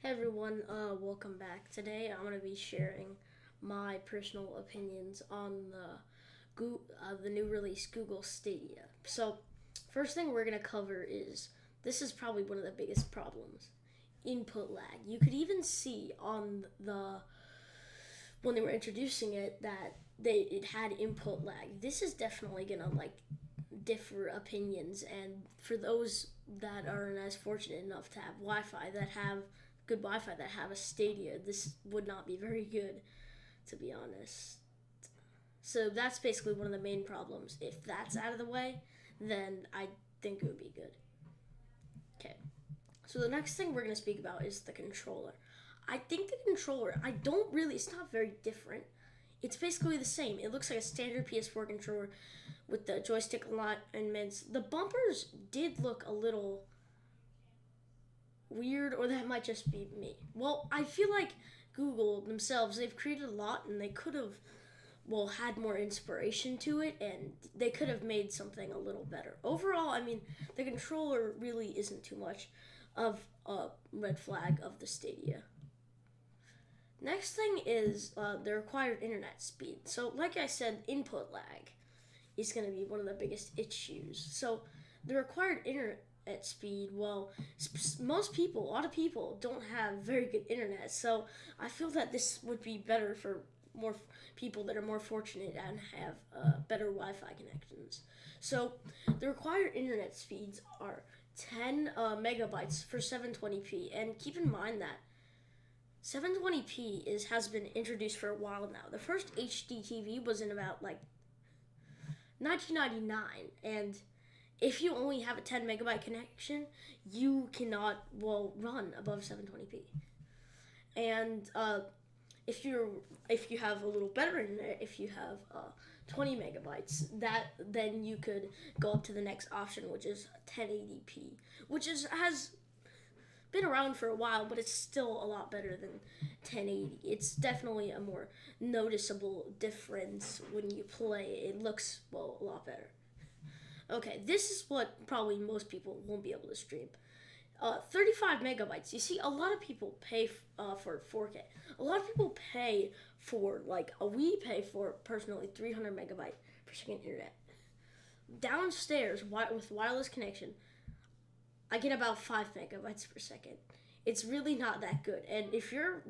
Hey everyone, welcome back. Today I'm going to be sharing my personal opinions on the new release Google Stadia. So, first thing we're going to cover is this is probably one of the biggest problems: input lag. You could even see on the when they were introducing it that it had input lag. This is definitely going to differ opinions, and for those that aren't as fortunate enough to have Wi-Fi that have good Wi-Fi that have a Stadia, this would not be very good, to be honest. So that's basically one of the main problems. If that's out of the way, then I think it would be good. Okay. So the next thing we're going to speak about is the controller. I think the controller, it's not very different. It's basically the same. It looks like a standard PS4 controller with the joystick alignments. The bumpers did look a little weird, or that might just be me. Well, I feel like Google themselves, they've created a lot and they could have, had more inspiration to it, and they could have made something a little better. Overall, the controller really isn't too much of a red flag of the Stadia. Next thing is the required internet speed. So, like I said, input lag is going to be one of the biggest issues. So, the required internet speed, a lot of people don't have very good internet. So, I feel that this would be better for more people that are more fortunate and have better Wi-Fi connections. So, the required internet speeds are 10 megabytes for 720p, and keep in mind that 720p has been introduced for a while now. The first HD TV was in about 1999, and if you only have a 10 megabyte connection, you cannot run above 720p. And if you have a little better internet, if you have 20 megabytes, then you could go up to the next option, which is 1080p, which has been around for a while, but it's still a lot better than 1080. It's definitely a more noticeable difference when you play. It looks a lot better. Okay, this is what probably most people won't be able to stream. 35 megabytes. You see, a lot of people pay for 4K. A lot of people pay for we pay for personally 300 megabyte per second internet. Downstairs with wireless connection, I get about 5 megabytes per second. It's really not that good. And if you're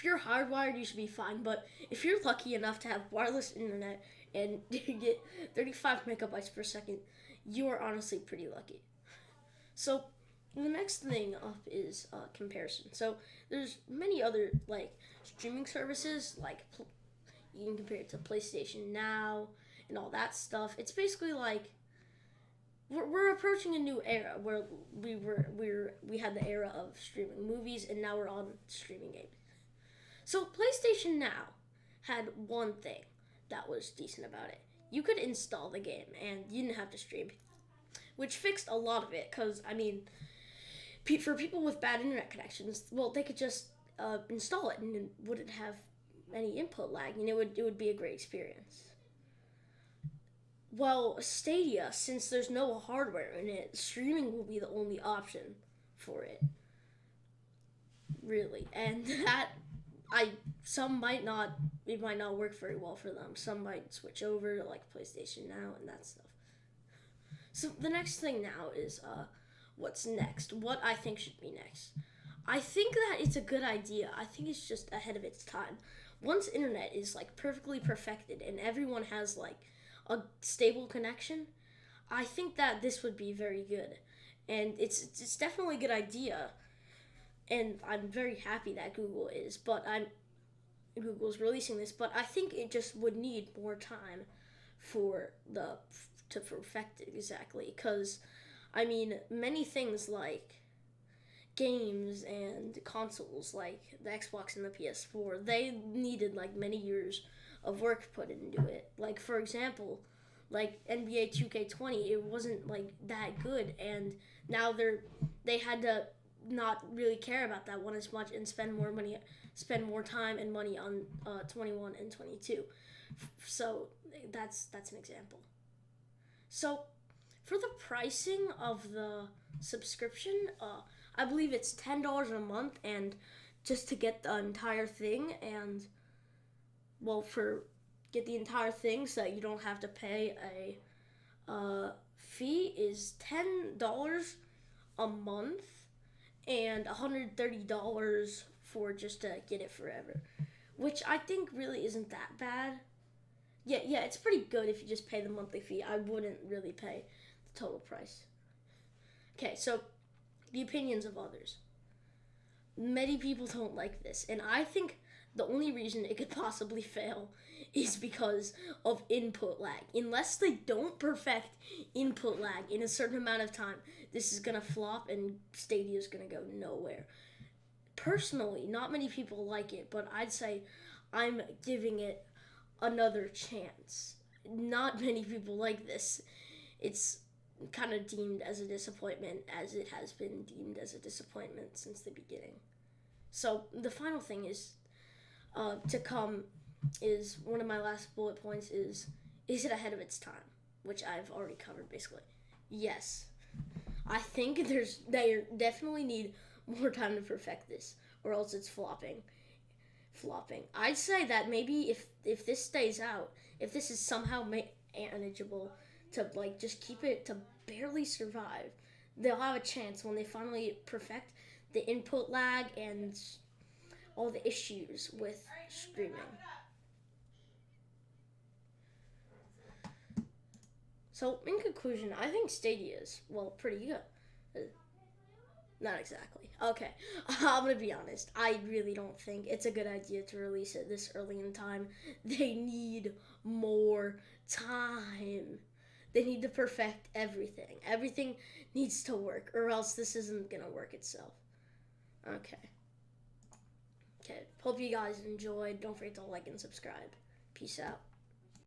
hardwired, you should be fine. But if you're lucky enough to have wireless internet and you get 35 megabytes per second, you are honestly pretty lucky. So the next thing up is comparison. So there's many other streaming services, you can compare it to PlayStation Now and all that stuff. It's basically we're approaching a new era where we had the era of streaming movies, and now we're on streaming games. So PlayStation Now had one thing that was decent about it. You could install the game and you didn't have to stream, which fixed a lot of it. Because for people with bad internet connections, they could just install it and it wouldn't have any input lag, and it would be a great experience. Well, Stadia, since there's no hardware in it, streaming will be the only option for it. Really. And it might not work very well for them. Some might switch over to PlayStation Now and that stuff. So the next thing now is what's next? What I think should be next. I think that it's a good idea. I think it's just ahead of its time. Once internet is perfectly perfected and everyone has a stable connection, I think that this would be very good. And it's definitely a good idea. And I'm very happy that Google's releasing this, but I think it just would need more time to perfect it exactly. Because many things like games and consoles like the Xbox and the PS4, they needed many years of work put into it. For example, NBA 2K20, it wasn't that good, and now they had to not really care about that one as much and spend more time and money on 21 and 22. So that's an example. So for the pricing of the subscription, I believe it's $10 a month, and just to get the entire thing, and well, for get the entire thing so that you don't have to pay a fee is $10 a month and $130 for just to get it forever, which I think really isn't that bad. Yeah, it's pretty good if you just pay the monthly fee. I wouldn't really pay the total price. Okay, so the opinions of others. Many people don't like this, and I think the only reason it could possibly fail is because of input lag. Unless they don't perfect input lag in a certain amount of time, this is gonna flop and Stadia is gonna go nowhere. Personally, not many people like it, but I'd say I'm giving it another chance. Not many people like this. It's kind of deemed as a disappointment, as it has been deemed as a disappointment since the beginning. So the final thing is to come is one of my last bullet points is it ahead of its time, which I've already covered basically. Yes, I think they definitely need more time to perfect this, or else it's flopping. I'd say that maybe if this stays out, if this is somehow manageable to like just keep it to barely survive, they'll have a chance when they finally perfect the input lag and all the issues with streaming. So, in conclusion, I think Stadia is, well, pretty good. Not exactly. Okay, I'm gonna be honest. I really don't think it's a good idea to release it this early in time. They need more time. They need to perfect everything. Everything needs to work, or else this isn't gonna work itself. Okay. Hope you guys enjoyed. Don't forget to like and subscribe. Peace out.